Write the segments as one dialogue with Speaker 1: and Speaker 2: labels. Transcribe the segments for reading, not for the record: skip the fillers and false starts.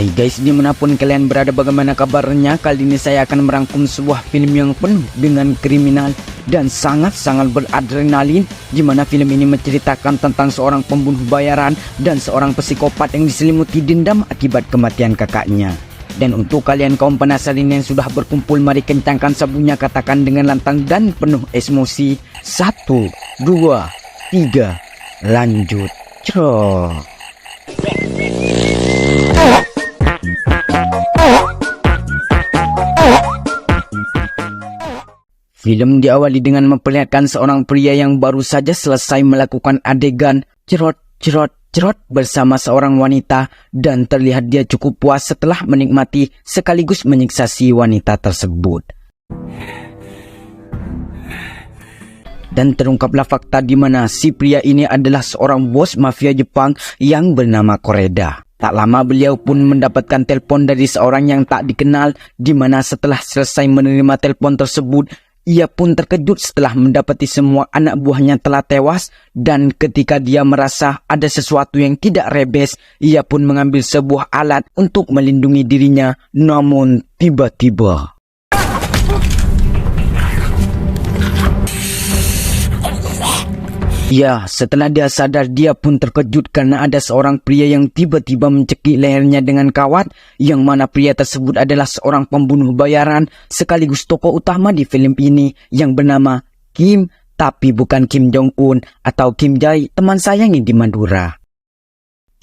Speaker 1: Hai guys, dimanapun kalian berada, bagaimana kabarnya? Kali ini saya akan merangkum sebuah film yang penuh dengan kriminal dan sangat-sangat beradrenalin, di mana film ini menceritakan tentang seorang pembunuh bayaran dan seorang psikopat yang diselimuti dendam akibat kematian kakaknya. Dan untuk kalian kaum penasaran yang sudah berkumpul, mari kencangkan sabunnya, katakan dengan lantang dan penuh emosi. 1, 2, 3, lanjut. Cro. Film diawali dengan memperlihatkan seorang pria yang baru saja selesai melakukan adegan cerot bersama seorang wanita, dan terlihat dia cukup puas setelah menikmati sekaligus menyiksa si wanita tersebut. Dan terungkaplah fakta di mana si pria ini adalah seorang bos mafia Jepang yang bernama Koreda. Tak lama beliau pun mendapatkan telepon dari seorang yang tak dikenal, di mana setelah selesai menerima telepon tersebut, ia pun terkejut setelah mendapati semua anak buahnya telah tewas, dan ketika dia merasa ada sesuatu yang tidak rebes, ia pun mengambil sebuah alat untuk melindungi dirinya. Namun tiba-tiba setelah dia sadar, dia pun terkejut karena ada seorang pria yang tiba-tiba mencekik lehernya dengan kawat, yang mana pria tersebut adalah seorang pembunuh bayaran sekaligus tokoh utama di film ini yang bernama Kim, tapi bukan Kim Jong-un atau Kim Jae, teman saya yang di Madura.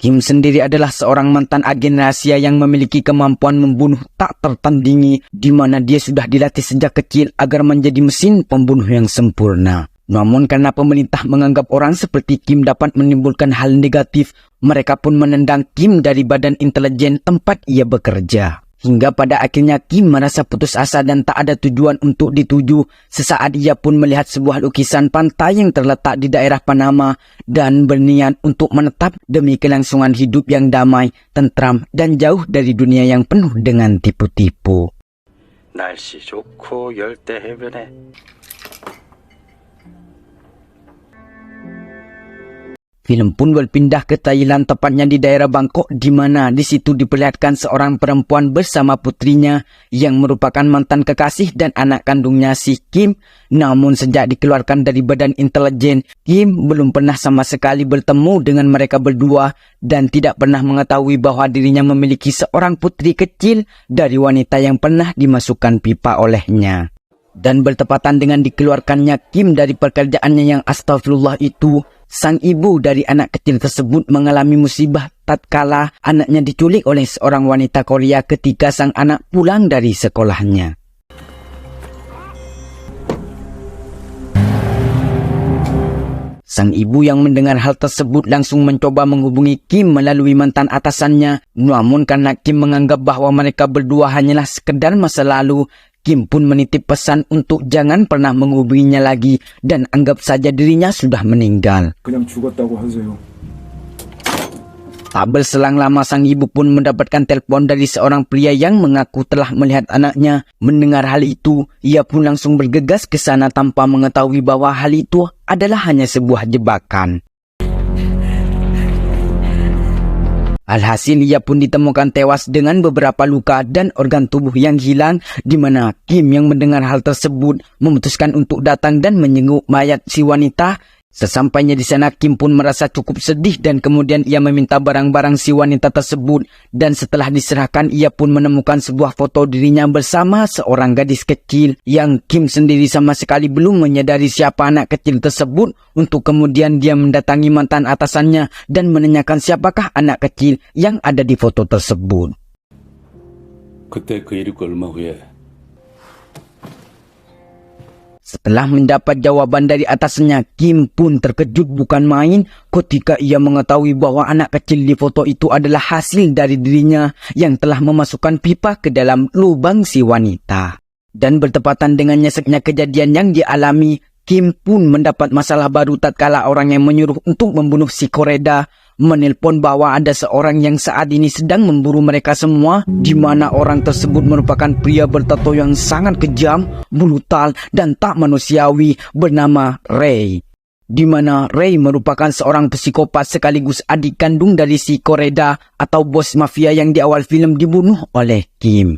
Speaker 1: Kim sendiri adalah seorang mantan agen rahasia yang memiliki kemampuan membunuh tak tertandingi, di mana dia sudah dilatih sejak kecil agar menjadi mesin pembunuh yang sempurna. Namun karena pemerintah menganggap orang seperti Kim dapat menimbulkan hal negatif, mereka pun menendang Kim dari badan intelijen tempat ia bekerja. Hingga pada akhirnya Kim merasa putus asa dan tak ada tujuan untuk dituju. Sesaat ia pun melihat sebuah lukisan pantai yang terletak di daerah Panama dan berniat untuk menetap demi kelangsungan hidup yang damai, tentram, dan jauh dari dunia yang penuh dengan tipu-tipu.
Speaker 2: 날씨 좋고 열대 해변에
Speaker 1: Film pun berpindah ke Thailand, tepatnya di daerah Bangkok, di mana di situ diperlihatkan seorang perempuan bersama putrinya yang merupakan mantan kekasih dan anak kandungnya si Kim. Namun sejak dikeluarkan dari badan intelijen, Kim belum pernah sama sekali bertemu dengan mereka berdua dan tidak pernah mengetahui bahwa dirinya memiliki seorang putri kecil dari wanita yang pernah dimasukkan pipa olehnya. Dan bertepatan dengan dikeluarkannya Kim dari pekerjaannya yang astagfirullah itu, sang ibu dari anak kecil tersebut mengalami musibah tatkala anaknya diculik oleh seorang wanita Korea ketika sang anak pulang dari sekolahnya. Sang ibu yang mendengar hal tersebut langsung mencoba menghubungi Kim melalui mantan atasannya. Namun karena Kim menganggap bahwa mereka berdua hanyalah sekedar masa lalu, Kim pun menitip pesan untuk jangan pernah menghubunginya lagi dan anggap saja dirinya sudah meninggal.
Speaker 3: 그냥 죽었다고 하세요.
Speaker 1: Tak berselang lama sang ibu pun mendapatkan telepon dari seorang pria yang mengaku telah melihat anaknya. Mendengar hal itu, ia pun langsung bergegas ke sana tanpa mengetahui bahwa hal itu adalah hanya sebuah jebakan. Alhasil ia pun ditemukan tewas dengan beberapa luka dan organ tubuh yang hilang, di mana Kim yang mendengar hal tersebut memutuskan untuk datang dan menjenguk mayat si wanita. Sesampainya di sana, Kim pun merasa cukup sedih dan kemudian ia meminta barang-barang si wanita tersebut, dan setelah diserahkan ia pun menemukan sebuah foto dirinya bersama seorang gadis kecil yang Kim sendiri sama sekali belum menyadari siapa anak kecil tersebut, untuk kemudian dia mendatangi mantan atasannya dan menanyakan siapakah anak kecil yang ada di foto tersebut.
Speaker 2: 그때 그 일이 얼마 후에
Speaker 1: Setelah mendapat jawaban dari atasnya, Kim pun terkejut bukan main ketika ia mengetahui bahwa anak kecil di foto itu adalah hasil dari dirinya yang telah memasukkan pipa ke dalam lubang si wanita. Dan bertepatan dengan nyeseknya kejadian yang dialami, Kim pun mendapat masalah baru tatkala orang yang menyuruh untuk membunuh si Koreda menelpon bahwa ada seorang yang saat ini sedang memburu mereka semua, di mana orang tersebut merupakan pria bertato yang sangat kejam, brutal, dan tak manusiawi bernama Ray. di mana Ray merupakan seorang psikopat sekaligus adik kandung dari si Koreda atau bos mafia yang di awal film dibunuh oleh Kim.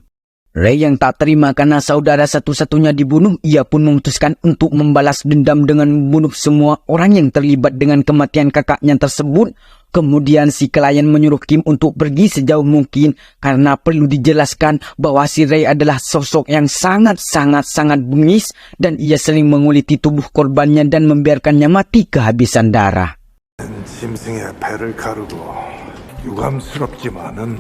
Speaker 1: Ray yang tak terima karena saudara satu-satunya dibunuh, ia pun memutuskan untuk membalas dendam dengan membunuh semua orang yang terlibat dengan kematian kakaknya tersebut. Kemudian si klien menyuruh Kim untuk pergi sejauh mungkin karena perlu dijelaskan bahwa si Ray adalah sosok yang sangat bengis dan ia sering menguliti tubuh korbannya dan membiarkannya mati kehabisan darah.
Speaker 3: 짐승의 배를 가르고 유감스럽지만은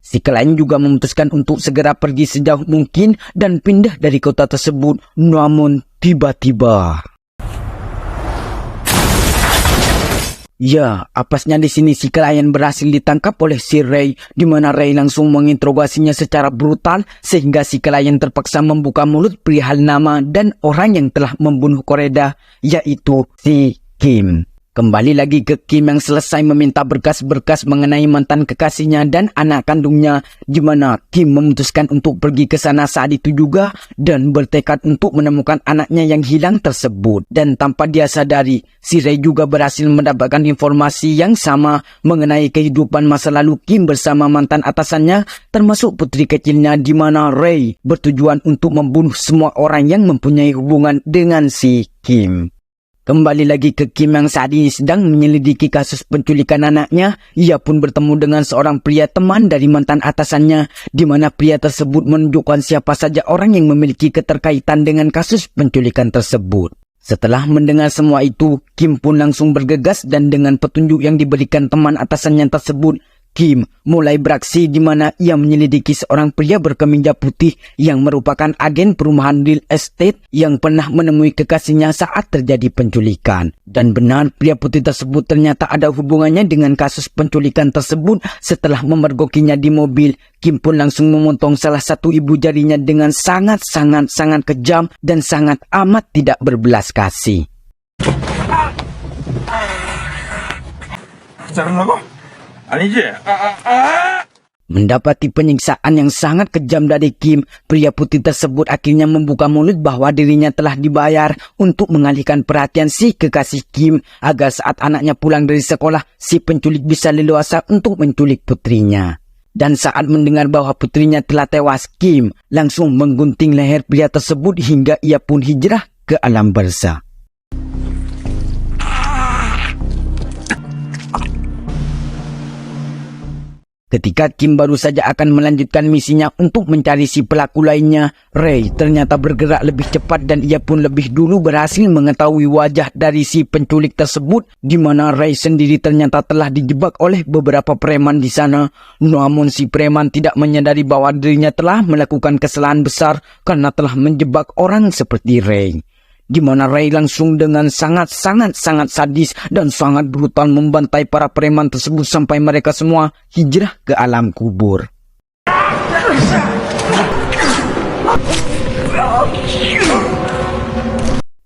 Speaker 1: Si klien juga memutuskan untuk segera pergi sejauh mungkin dan pindah dari kota tersebut. Namun tiba-tiba, ya, apesnya di sini si klien berhasil ditangkap oleh si Ray, di mana Ray langsung menginterogasinya secara brutal sehingga si klien terpaksa membuka mulut perihal nama dan orang yang telah membunuh Koreda, yaitu si Kim. Kembali lagi ke Kim yang selesai meminta berkas-berkas mengenai mantan kekasihnya dan anak kandungnya, di mana Kim memutuskan untuk pergi ke sana saat itu juga dan bertekad untuk menemukan anaknya yang hilang tersebut. Dan tanpa dia sadari, si Ray juga berhasil mendapatkan informasi yang sama mengenai kehidupan masa lalu Kim bersama mantan atasannya, termasuk putri kecilnya, di mana Ray bertujuan untuk membunuh semua orang yang mempunyai hubungan dengan si Kim. Kembali lagi ke Kim yang saat ini sedang menyelidiki kasus penculikan anaknya. Ia pun bertemu dengan seorang pria teman dari mantan atasannya, di mana pria tersebut menunjukkan siapa saja orang yang memiliki keterkaitan dengan kasus penculikan tersebut. Setelah mendengar semua itu, Kim pun langsung bergegas dan dengan petunjuk yang diberikan teman atasannya tersebut, Kim mulai beraksi di mana ia menyelidiki seorang pria berkemeja putih yang merupakan agen perumahan real estate yang pernah menemui kekasihnya saat terjadi penculikan. Dan benar, pria putih tersebut ternyata ada hubungannya dengan kasus penculikan tersebut. Setelah memergokinya di mobil, Kim pun langsung memotong salah satu ibu jarinya dengan sangat kejam dan sangat amat tidak berbelas kasih.
Speaker 3: 자르려고? 아니지?
Speaker 1: Mendapati penyiksaan yang sangat kejam dari Kim, pria putih tersebut akhirnya membuka mulut bahwa dirinya telah dibayar untuk mengalihkan perhatian si kekasih Kim agar saat anaknya pulang dari sekolah, si penculik bisa leluasa untuk menculik putrinya. Dan saat mendengar bahwa putrinya telah tewas, Kim langsung menggunting leher pria tersebut hingga ia pun hijrah ke alam barzakh. Ketika Kim baru saja akan melanjutkan misinya untuk mencari si pelaku lainnya, Ray ternyata bergerak lebih cepat dan ia pun lebih dulu berhasil mengetahui wajah dari si penculik tersebut, di mana Ray sendiri ternyata telah dijebak oleh beberapa preman di sana. Namun si preman tidak menyadari bahwa dirinya telah melakukan kesalahan besar karena telah menjebak orang seperti Ray. Di mana Ray langsung dengan sangat sadis dan sangat brutal membantai para preman tersebut sampai mereka semua hijrah ke alam kubur.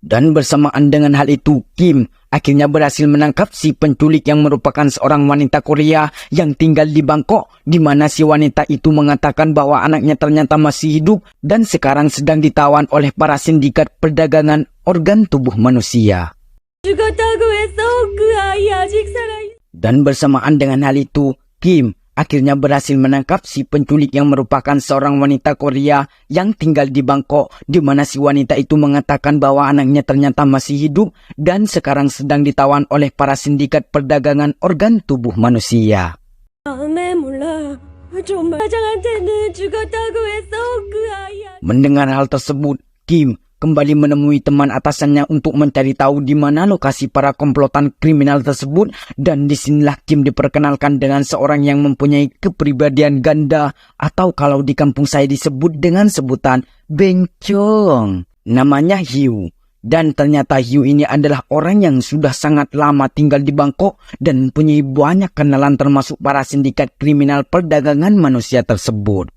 Speaker 1: Dan bersamaan dengan hal itu, Kim akhirnya berhasil menangkap si penculik yang merupakan seorang wanita Korea yang tinggal di Bangkok, di mana si wanita itu mengatakan bahwa anaknya ternyata masih hidup dan sekarang sedang ditawan oleh para sindikat perdagangan organ tubuh manusia. Dan bersamaan dengan hal itu, Kim akhirnya berhasil menangkap si penculik yang merupakan seorang wanita Korea yang tinggal di Bangkok, di mana si wanita itu mengatakan bahwa anaknya ternyata masih hidup dan sekarang sedang ditawan oleh para sindikat perdagangan organ tubuh manusia. Mendengar hal tersebut, Kim kembali menemui teman atasannya untuk mencari tahu di mana lokasi para komplotan kriminal tersebut, dan disinilah Kim diperkenalkan dengan seorang yang mempunyai kepribadian ganda atau kalau di kampung saya disebut dengan sebutan bencong. Namanya Hiu. Dan ternyata Hiu ini adalah orang yang sudah sangat lama tinggal di Bangkok dan mempunyai banyak kenalan termasuk para sindikat kriminal perdagangan manusia tersebut.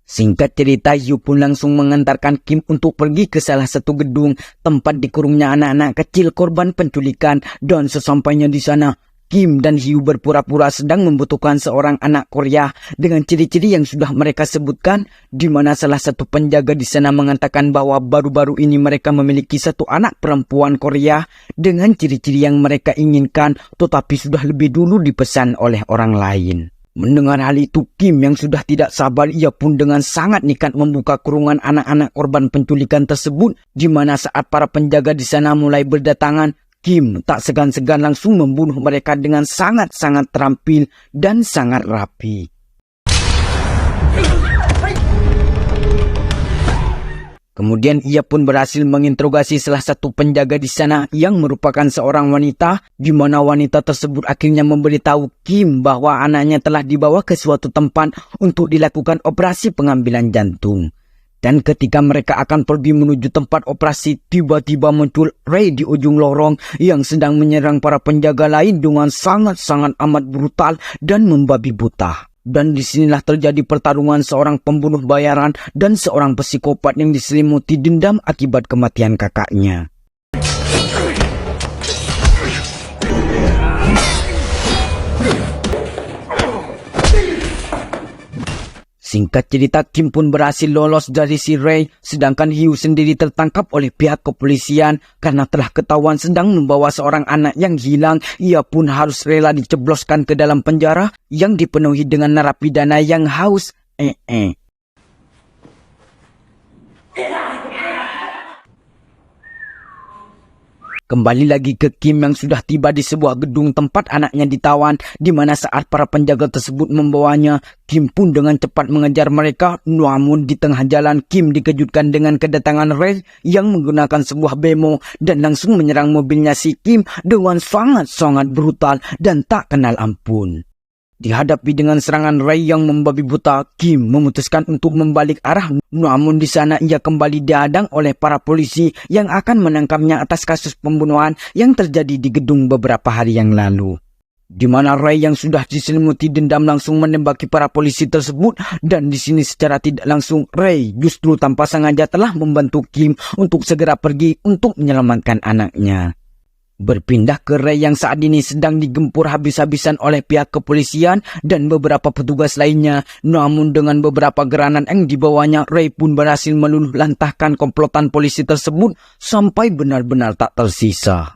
Speaker 1: Singkat cerita, Hiu pun langsung mengantarkan Kim untuk pergi ke salah satu gedung tempat dikurungnya anak-anak kecil korban penculikan, dan sesampainya di sana, Kim dan Hyu berpura-pura sedang membutuhkan seorang anak Korea dengan ciri-ciri yang sudah mereka sebutkan, di mana salah satu penjaga di sana mengatakan bahwa baru-baru ini mereka memiliki satu anak perempuan Korea dengan ciri-ciri yang mereka inginkan, tetapi sudah lebih dulu dipesan oleh orang lain. Mendengar hal itu, Kim yang sudah tidak sabar, ia pun dengan sangat nekat membuka kurungan anak-anak korban penculikan tersebut, di mana saat para penjaga di sana mulai berdatangan, Kim tak segan-segan langsung membunuh mereka dengan sangat-sangat terampil dan sangat rapi. Kemudian ia pun berhasil menginterogasi salah satu penjaga di sana yang merupakan seorang wanita, di mana wanita tersebut akhirnya memberitahu Kim bahwa anaknya telah dibawa ke suatu tempat untuk dilakukan operasi pengambilan jantung. Dan ketika mereka akan pergi menuju tempat operasi, tiba-tiba muncul Ray di ujung lorong yang sedang menyerang para penjaga lain dengan sangat-sangat amat brutal dan membabi buta. Dan disinilah terjadi pertarungan seorang pembunuh bayaran dan seorang psikopat yang diselimuti dendam akibat kematian kakaknya. Singkat cerita, Kim pun berhasil lolos dari si Ray, sedangkan Hyu sendiri tertangkap oleh pihak kepolisian karena telah ketahuan sedang membawa seorang anak yang hilang. Ia pun harus rela dicebloskan ke dalam penjara yang dipenuhi dengan narapidana yang haus. Kembali lagi ke Kim yang sudah tiba di sebuah gedung tempat anaknya ditawan, di mana saat para penjaga tersebut membawanya, Kim pun dengan cepat mengejar mereka. Namun di tengah jalan, Kim dikejutkan dengan kedatangan Ray yang menggunakan sebuah bemo dan langsung menyerang mobilnya si Kim dengan sangat-sangat brutal dan tak kenal ampun. Dihadapi dengan serangan Ray yang membabi buta, Kim memutuskan untuk membalik arah. Namun di sana ia kembali dihadang oleh para polisi yang akan menangkapnya atas kasus pembunuhan yang terjadi di gedung beberapa hari yang lalu. Di mana Ray yang sudah diselimuti dendam langsung menembaki para polisi tersebut, dan di sini secara tidak langsung Ray justru tanpa sengaja telah membantu Kim untuk segera pergi untuk menyelamatkan anaknya. Berpindah ke Ray yang saat ini sedang digempur habis-habisan oleh pihak kepolisian dan beberapa petugas lainnya. Namun dengan beberapa geranan yang dibawanya, Ray pun berhasil meluluh lantahkan komplotan polisi tersebut sampai benar-benar tak tersisa.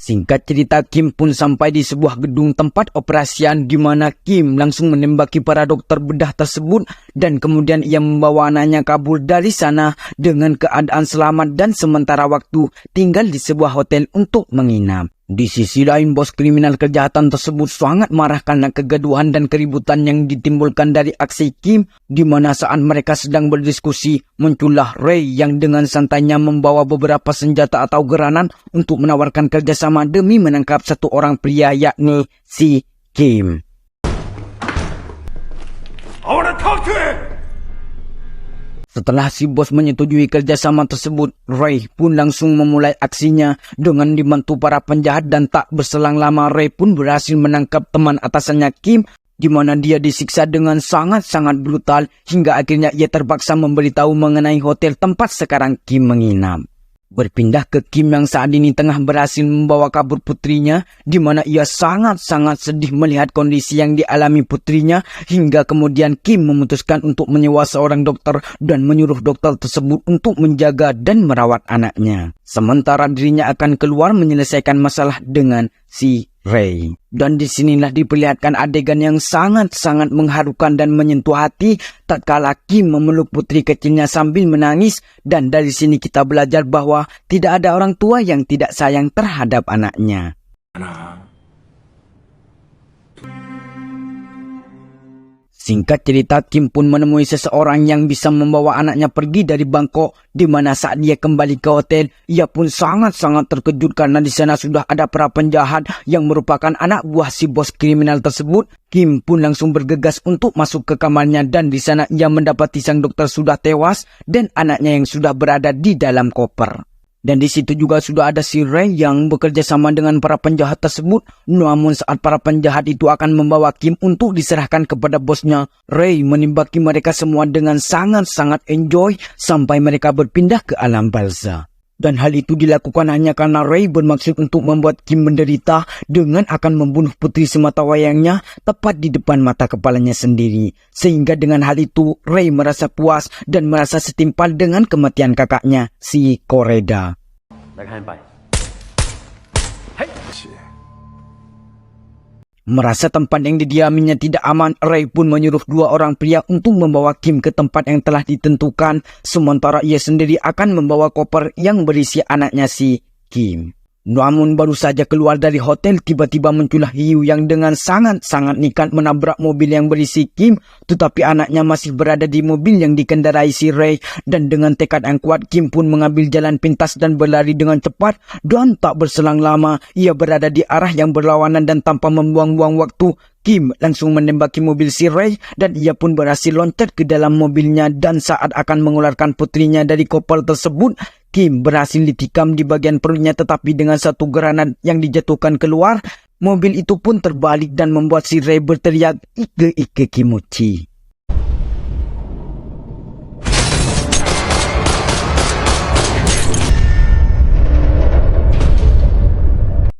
Speaker 1: Singkat cerita, Kim pun sampai di sebuah gedung tempat operasian, di mana Kim langsung menembaki para dokter bedah tersebut dan kemudian ia membawa anaknya kabur dari sana dengan keadaan selamat dan sementara waktu tinggal di sebuah hotel untuk menginap. Di sisi lain, bos kriminal kejahatan tersebut sangat marah karena kegaduhan dan keributan yang ditimbulkan dari aksi Kim, di mana saat mereka sedang berdiskusi, muncullah Ray yang dengan santainya membawa beberapa senjata atau geranan untuk menawarkan kerjasama demi menangkap satu orang pria, yakni si Kim.
Speaker 3: I wanna talk to him!
Speaker 1: Setelah si bos menyetujui kerjasama tersebut, Ray pun langsung memulai aksinya dengan dibantu para penjahat, dan tak berselang lama Ray pun berhasil menangkap teman atasannya Kim, di mana dia disiksa dengan sangat-sangat brutal hingga akhirnya ia terpaksa memberitahu mengenai hotel tempat sekarang Kim menginap. Berpindah ke Kim yang saat ini tengah berhasil membawa kabur putrinya, di mana ia sangat-sangat sedih melihat kondisi yang dialami putrinya, hingga kemudian Kim memutuskan untuk menyewa seorang dokter dan menyuruh dokter tersebut untuk menjaga dan merawat anaknya. Sementara dirinya akan keluar menyelesaikan masalah dengan si Ray. Dan disinilah diperlihatkan adegan yang sangat-sangat mengharukan dan menyentuh hati tatkala Kim memeluk putri kecilnya sambil menangis, dan dari sini kita belajar bahwa tidak ada orang tua yang tidak sayang terhadap anaknya. Singkat cerita, Kim pun menemui seseorang yang bisa membawa anaknya pergi dari Bangkok, di mana saat dia kembali ke hotel, ia pun sangat-sangat terkejut karena di sana sudah ada para penjahat yang merupakan anak buah si bos kriminal tersebut. Kim pun langsung bergegas untuk masuk ke kamarnya, dan di sana ia mendapati sang dokter sudah tewas dan anaknya yang sudah berada di dalam koper. Dan di situ juga sudah ada si Ray yang bekerja sama dengan para penjahat tersebut. Namun saat para penjahat itu akan membawa Kim untuk diserahkan kepada bosnya, Ray menembaki mereka semua dengan sangat-sangat enjoy sampai mereka berpindah ke alam balza. Dan hal itu dilakukan hanya karena Ray bermaksud untuk membuat Kim menderita dengan akan membunuh putri sematawayangnya tepat di depan mata kepalanya sendiri. Sehingga dengan hal itu Ray merasa puas dan merasa setimpal dengan kematian kakaknya, si Koreda. Merasa tempat yang didiaminya tidak aman, Ray pun menyuruh dua orang pria untuk membawa Kim ke tempat yang telah ditentukan, sementara ia sendiri akan membawa koper yang berisi anaknya si Kim. Namun baru saja keluar dari hotel, tiba-tiba muncullah hiu yang dengan sangat-sangat nekat menabrak mobil yang berisi Kim, tetapi anaknya masih berada di mobil yang dikendarai si Ray, dan dengan tekad yang kuat Kim pun mengambil jalan pintas dan berlari dengan cepat, dan tak berselang lama ia berada di arah yang berlawanan dan tanpa membuang-buang waktu, Kim langsung menembaki mobil si Ray dan ia pun berhasil loncat ke dalam mobilnya, dan saat akan mengeluarkan putrinya dari koper tersebut, Kim berhasil ditikam di bagian perutnya, tetapi dengan satu granat yang dijatuhkan keluar, mobil itu pun terbalik dan membuat si Ray berteriak "Ike Ike Kimochi".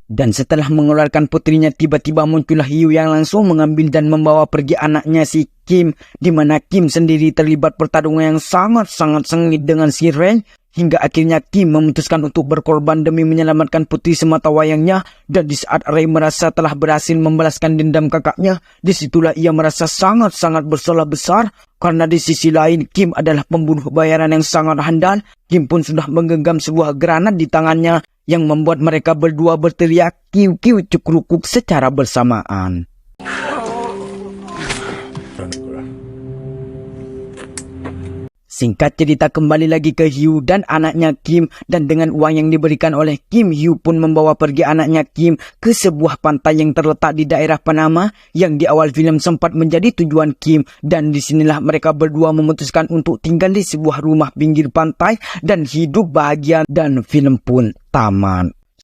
Speaker 1: Dan setelah mengeluarkan putrinya, tiba-tiba muncullah hiu yang langsung mengambil dan membawa pergi anaknya si Kim, di mana Kim sendiri terlibat pertarungan yang sangat-sangat sengit dengan si Ray, hingga akhirnya Kim memutuskan untuk berkorban demi menyelamatkan putri sematawayangnya. Dan di saat Ray merasa telah berhasil membalaskan dendam kakaknya, disitulah ia merasa sangat-sangat bersalah besar, karena di sisi lain Kim adalah pembunuh bayaran yang sangat handal. Kim pun sudah menggenggam sebuah granat di tangannya, yang membuat mereka berdua berteriak "Kiu Kiu Cukrukuk" secara bersamaan. Singkat cerita, kembali lagi ke Hugh dan anaknya Kim, dan dengan uang yang diberikan oleh Kim, Hugh pun membawa pergi anaknya Kim ke sebuah pantai yang terletak di daerah Panama yang di awal film sempat menjadi tujuan Kim, dan disinilah mereka berdua memutuskan untuk tinggal di sebuah rumah pinggir pantai dan hidup bahagia, dan film pun tamat.